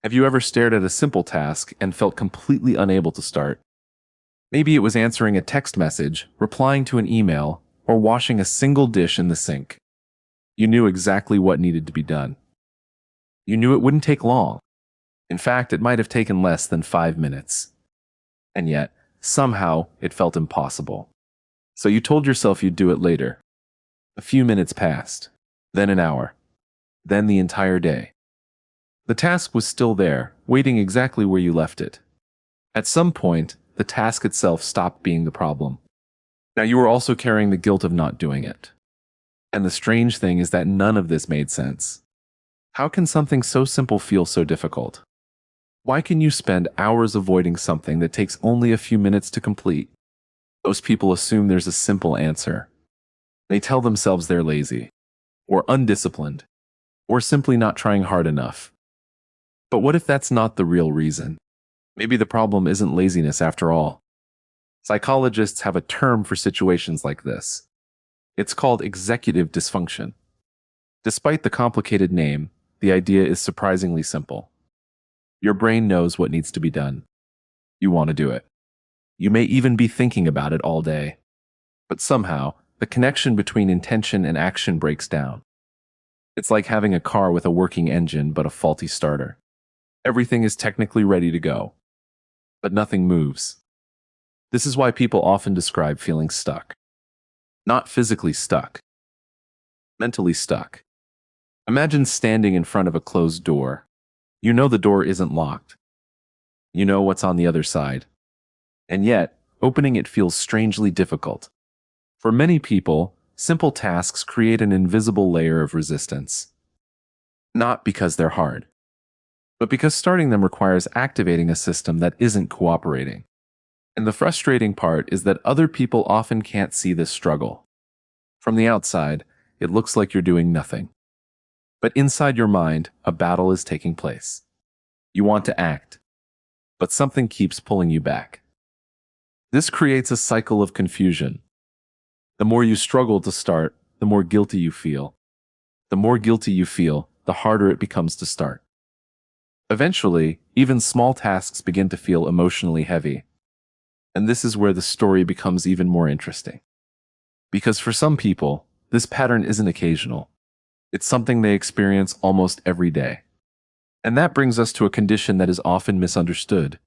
Have you ever stared at a simple task and felt completely unable to start? Maybe it was answering a text message, replying to an email, or washing a single dish in the sink. You knew exactly what needed to be done. You knew it wouldn't take long. In fact, it might have taken less than 5 minutes. And yet, somehow, it felt impossible. So you told yourself you'd do it later. A few minutes passed, then an hour, then the entire day. The task was still there, waiting exactly where you left it. At some point, the task itself stopped being the problem. Now you were also carrying the guilt of not doing it. And the strange thing is that none of this made sense. How can something so simple feel so difficult? Why can you spend hours avoiding something that takes only a few minutes to complete? Most people assume there's a simple answer. They tell themselves they're lazy, or undisciplined, or simply not trying hard enough. But what if that's not the real reason? Maybe the problem isn't laziness after all. Psychologists have a term for situations like this. It's called executive dysfunction. Despite the complicated name, the idea is surprisingly simple. Your brain knows what needs to be done. You want to do it. You may even be thinking about it all day. But somehow, the connection between intention and action breaks down. It's like having a car with a working engine but a faulty starter. Everything is technically ready to go, but nothing moves. This is why people often describe feeling stuck. Not physically stuck, mentally stuck. Imagine standing in front of a closed door. You know the door isn't locked. You know what's on the other side. And yet, opening it feels strangely difficult. For many people, simple tasks create an invisible layer of resistance. Not because they're hard, but because starting them requires activating a system that isn't cooperating. And the frustrating part is that other people often can't see this struggle. From the outside, it looks like you're doing nothing. But inside your mind, a battle is taking place. You want to act, but something keeps pulling you back. This creates a cycle of confusion. The more you struggle to start, the more guilty you feel. The more guilty you feel, the harder it becomes to start. Eventually, even small tasks begin to feel emotionally heavy. And this is where the story becomes even more interesting. Because for some people, this pattern isn't occasional. It's something they experience almost every day. And that brings us to a condition that is often misunderstood.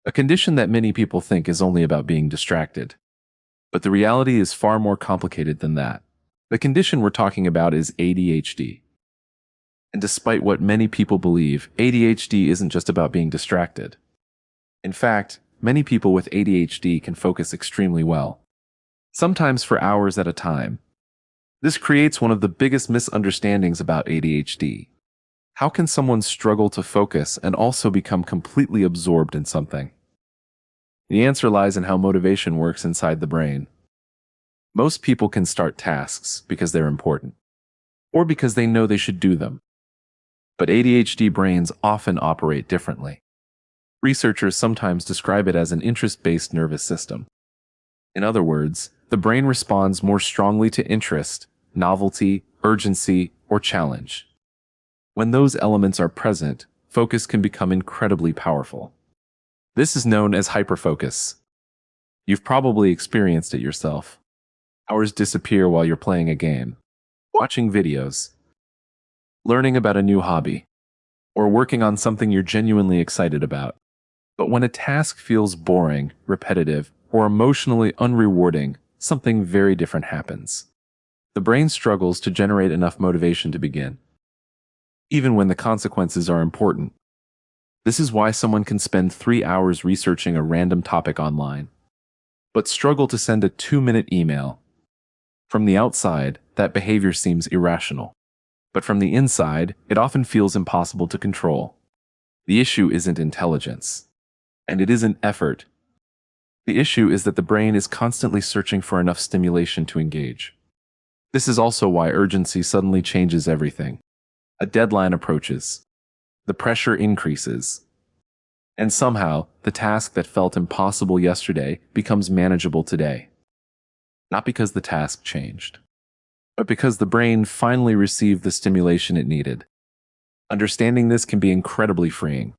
A condition that many people think is only about being distracted. But the reality is far more complicated than that. The condition we're talking about is ADHD. And despite what many people believe, ADHD isn't just about being distracted. In fact, many people with ADHD can focus extremely well, sometimes for hours at a time. This creates one of the biggest misunderstandings about ADHD. How can someone struggle to focus and also become completely absorbed in something? The answer lies in how motivation works inside the brain. Most people can start tasks because they're important, or because they know they should do them. But ADHD brains often operate differently. Researchers sometimes describe it as an interest-based nervous system. In other words, the brain responds more strongly to interest, novelty, urgency, or challenge. When those elements are present, focus can become incredibly powerful. This is known as hyperfocus. You've probably experienced it yourself. Hours disappear while you're playing a game, watching videos, learning about a new hobby, or working on something you're genuinely excited about. But when a task feels boring, repetitive, or emotionally unrewarding, something very different happens. The brain struggles to generate enough motivation to begin, even when the consequences are important. This is why someone can spend 3 hours researching a random topic online, but struggle to send a 2-minute email. From the outside, that behavior seems irrational. But from the inside, it often feels impossible to control. The issue isn't intelligence, and it isn't effort. The issue is that the brain is constantly searching for enough stimulation to engage. This is also why urgency suddenly changes everything. A deadline approaches. The pressure increases. And somehow, the task that felt impossible yesterday becomes manageable today. Not because the task changed, but because the brain finally received the stimulation it needed. Understanding this can be incredibly freeing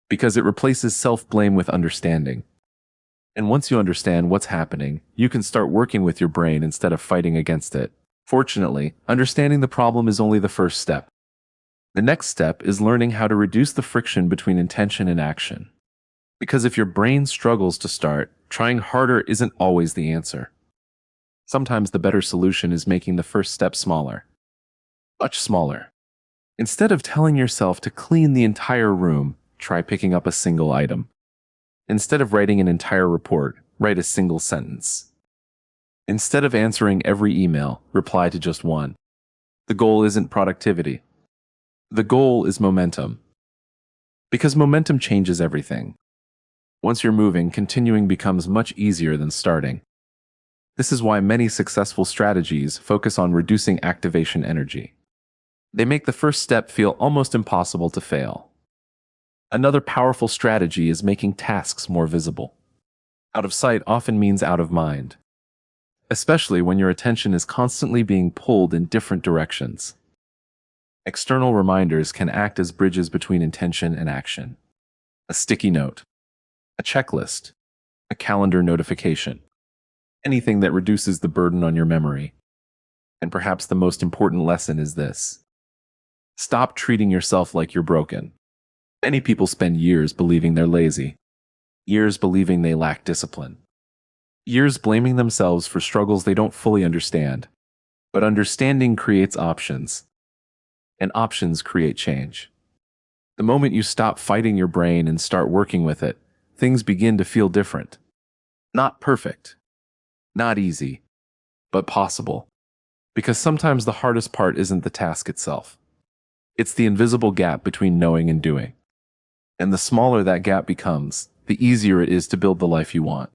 because it replaces self-blame with understanding. And once you understand what's happening, you can start working with your brain instead of fighting against it. Fortunately, understanding the problem is only the first step. The next step is learning how to reduce the friction between intention and action. Because if your brain struggles to start, trying harder isn't always the answer. Sometimes the better solution is making the first step smaller. Much smaller. Instead of telling yourself to clean the entire room, try picking up a single item. Instead of writing an entire report, write a single sentence. Instead of answering every email, reply to just one. The goal isn't productivity. The goal is momentum. Because momentum changes everything. Once you're moving, continuing becomes much easier than starting. This is why many successful strategies focus on reducing activation energy. They make the first step feel almost impossible to fail. Another powerful strategy is making tasks more visible. Out of sight often means out of mind, especially when your attention is constantly being pulled in different directions. External reminders can act as bridges between intention and action. A sticky note, a checklist, a calendar notification, anything that reduces the burden on your memory. And perhaps the most important lesson is this: stop treating yourself like you're broken. Many people spend years believing they're lazy, years believing they lack discipline, years blaming themselves for struggles they don't fully understand. But understanding creates options, and options create change. The moment you stop fighting your brain and start working with it, things begin to feel different. Not perfect, not easy, but possible. Because sometimes the hardest part isn't the task itself. It's the invisible gap between knowing and doing. And the smaller that gap becomes, the easier it is to build the life you want.